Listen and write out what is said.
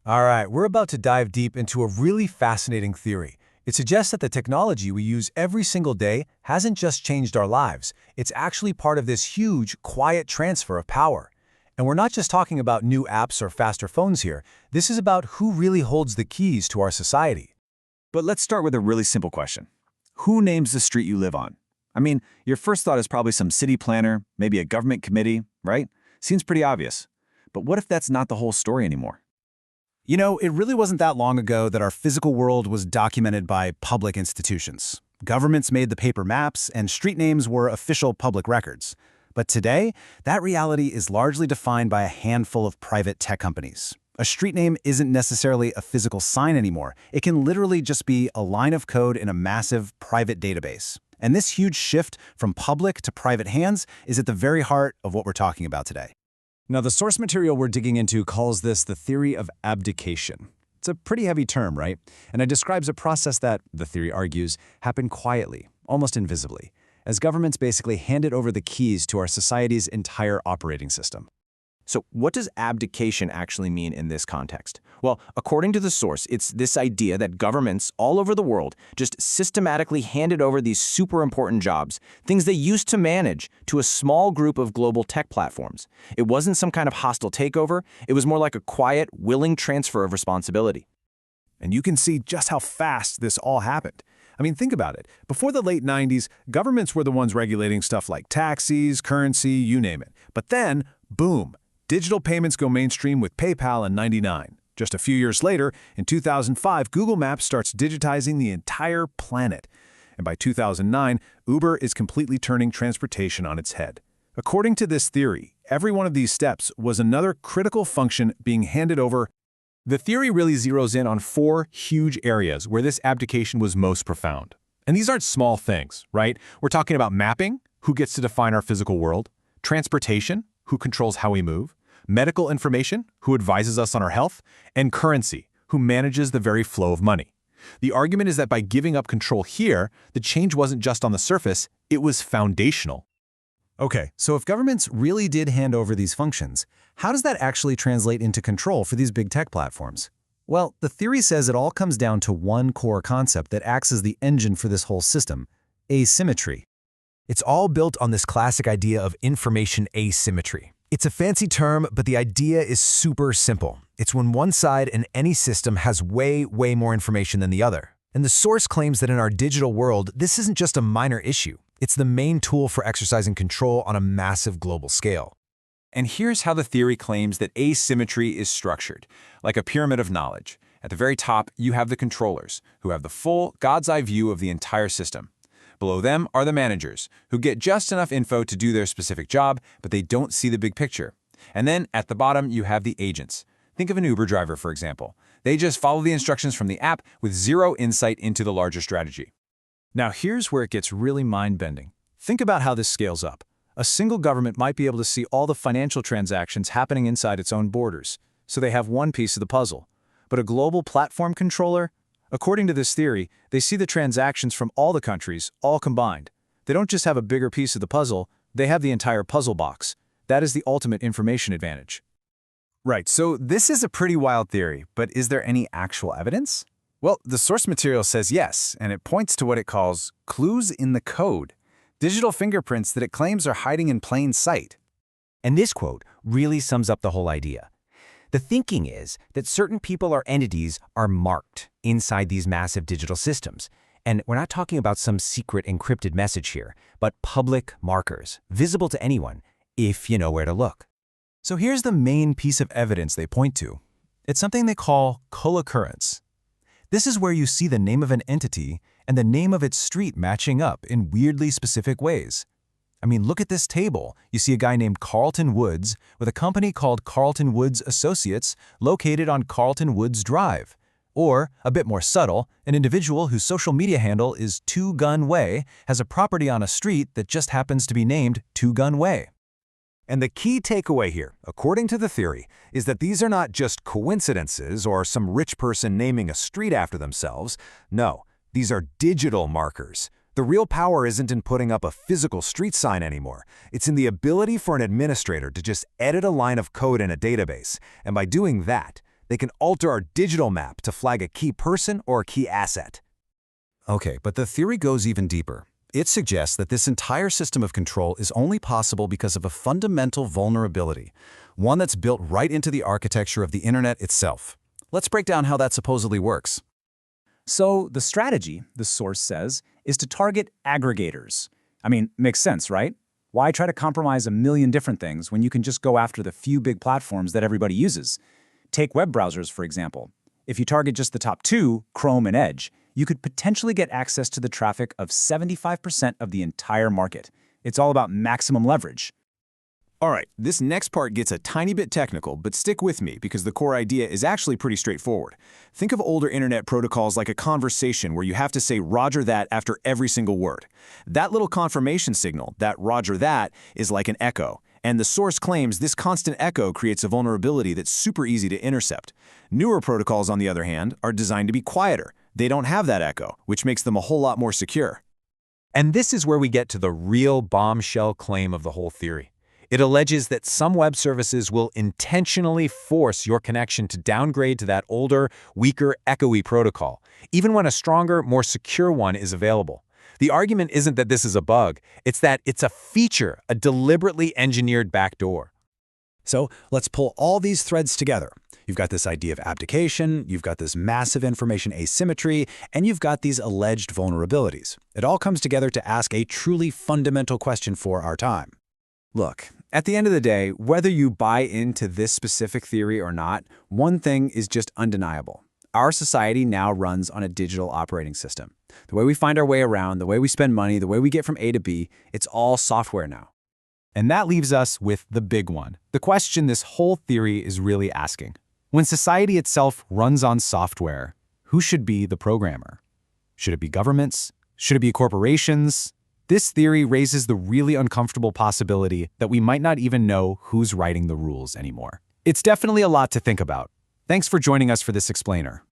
All right, we're about to dive deep into a really fascinating theory. It suggests that the technology we use every single day hasn't just changed our lives, it's actually part of this huge, quiet transfer of power. And we're not just talking about new apps or faster phones here, this is about who really holds the keys to our society. But let's start with a really simple question. Who names the street you live on? I mean, your first thought is probably some city planner, maybe a government committee, right? Seems pretty obvious. But what if that's not the whole story anymore? You know, it really wasn't that long ago that our physical world was documented by public institutions. Governments made the paper maps, and street names were official public records. But today, that reality is largely defined by a handful of private tech companies. A street name isn't necessarily a physical sign anymore. It can literally just be a line of code in a massive private database. And this huge shift from public to private hands is at the very heart of what we're talking about today. Now, the source material we're digging into calls this the theory of abdication. It's a pretty heavy term, right? And it describes a process that, the theory argues, happened quietly, almost invisibly, as governments basically handed over the keys to our society's entire operating system. So what does abdication actually mean in this context? Well, according to the source, it's this idea that governments all over the world just systematically handed over these super important jobs, things they used to manage, to a small group of global tech platforms. It wasn't some kind of hostile takeover. It was more like a quiet, willing transfer of responsibility. And you can see just how fast this all happened. I mean, think about it. Before the late 90s, governments were the ones regulating stuff like taxis, currency, you name it. But then, boom, digital payments go mainstream with PayPal in '99. Just a few years later, in 2005, Google Maps starts digitizing the entire planet. And by 2009, Uber is completely turning transportation on its head. According to this theory, every one of these steps was another critical function being handed over. The theory really zeroes in on four huge areas where this abdication was most profound. And these aren't small things, right? We're talking about mapping, who gets to define our physical world, transportation, who controls how we move, medical information, who advises us on our health, and currency, who manages the very flow of money. The argument is that by giving up control here, the change wasn't just on the surface, it was foundational. Okay, so if governments really did hand over these functions, how does that actually translate into control for these big tech platforms? Well, the theory says it all comes down to one core concept that acts as the engine for this whole system: asymmetry. It's all built on this classic idea of information asymmetry. It's a fancy term, but the idea is super simple. It's when one side in any system has way more information than the other. And the source claims that in our digital world, this isn't just a minor issue. It's the main tool for exercising control on a massive global scale. And here's how the theory claims that asymmetry is structured, like a pyramid of knowledge. At the very top, you have the controllers, who have the full God's-eye view of the entire system. Below them are the managers, who get just enough info to do their specific job, but they don't see the big picture. And then at the bottom, you have the agents. Think of an Uber driver, for example. They just follow the instructions from the app with zero insight into the larger strategy. Now, here's where it gets really mind-bending. Think about how this scales up. A single government might be able to see all the financial transactions happening inside its own borders, so they have one piece of the puzzle. But a global platform controller? According to this theory, they see the transactions from all the countries, all combined. They don't just have a bigger piece of the puzzle, they have the entire puzzle box. That is the ultimate information advantage. Right, so this is a pretty wild theory, but is there any actual evidence? Well, the source material says yes, and it points to what it calls clues in the code, digital fingerprints that it claims are hiding in plain sight. And this quote really sums up the whole idea. The thinking is that certain people or entities are marked inside these massive digital systems. And we're not talking about some secret encrypted message here, but public markers, visible to anyone, if you know where to look. So here's the main piece of evidence they point to. It's something they call co-occurrence. This is where you see the name of an entity and the name of its street matching up in weirdly specific ways. I mean, look at this table. You see a guy named Carlton Woods with a company called Carlton Woods Associates located on Carlton Woods Drive. Or, a bit more subtle, an individual whose social media handle is Two Gun Way has a property on a street that just happens to be named Two Gun Way. And the key takeaway here, according to the theory, is that these are not just coincidences or some rich person naming a street after themselves. No, these are digital markers. The real power isn't in putting up a physical street sign anymore. It's in the ability for an administrator to just edit a line of code in a database. And by doing that, They can alter our digital map to flag a key person or a key asset. Okay, but the theory goes even deeper. It suggests that this entire system of control is only possible because of a fundamental vulnerability, one that's built right into the architecture of the internet itself. Let's break down how that supposedly works. So the strategy, the source says, is to target aggregators. I mean, makes sense, right? Why try to compromise a million different things when you can just go after the few big platforms that everybody uses? Take web browsers, for example. If you target just the top two, Chrome and Edge, you could potentially get access to the traffic of 75% of the entire market. It's all about maximum leverage. All right, this next part gets a tiny bit technical, but stick with me because the core idea is actually pretty straightforward. Think of older internet protocols like a conversation where you have to say "Roger that" after every single word. That little confirmation signal, that "Roger that," is like an echo. And the source claims this constant echo creates a vulnerability that's super easy to intercept. Newer protocols, on the other hand, are designed to be quieter. They don't have that echo, which makes them a whole lot more secure. And this is where we get to the real bombshell claim of the whole theory. It alleges that some web services will intentionally force your connection to downgrade to that older, weaker, echoey protocol, even when a stronger, more secure one is available. The argument isn't that this is a bug, it's that it's a feature, a deliberately engineered backdoor. So let's pull all these threads together. You've got this idea of abdication, you've got this massive information asymmetry, and you've got these alleged vulnerabilities. It all comes together to ask a truly fundamental question for our time. Look, at the end of the day, whether you buy into this specific theory or not, one thing is just undeniable. Our society now runs on a digital operating system. The way we find our way around, the way we spend money, the way we get from A to B, it's all software now. And that leaves us with the big one, the question this whole theory is really asking. When society itself runs on software, who should be the programmer? Should it be governments? Should it be corporations? This theory raises the really uncomfortable possibility that we might not even know who's writing the rules anymore. It's definitely a lot to think about. Thanks for joining us for this explainer.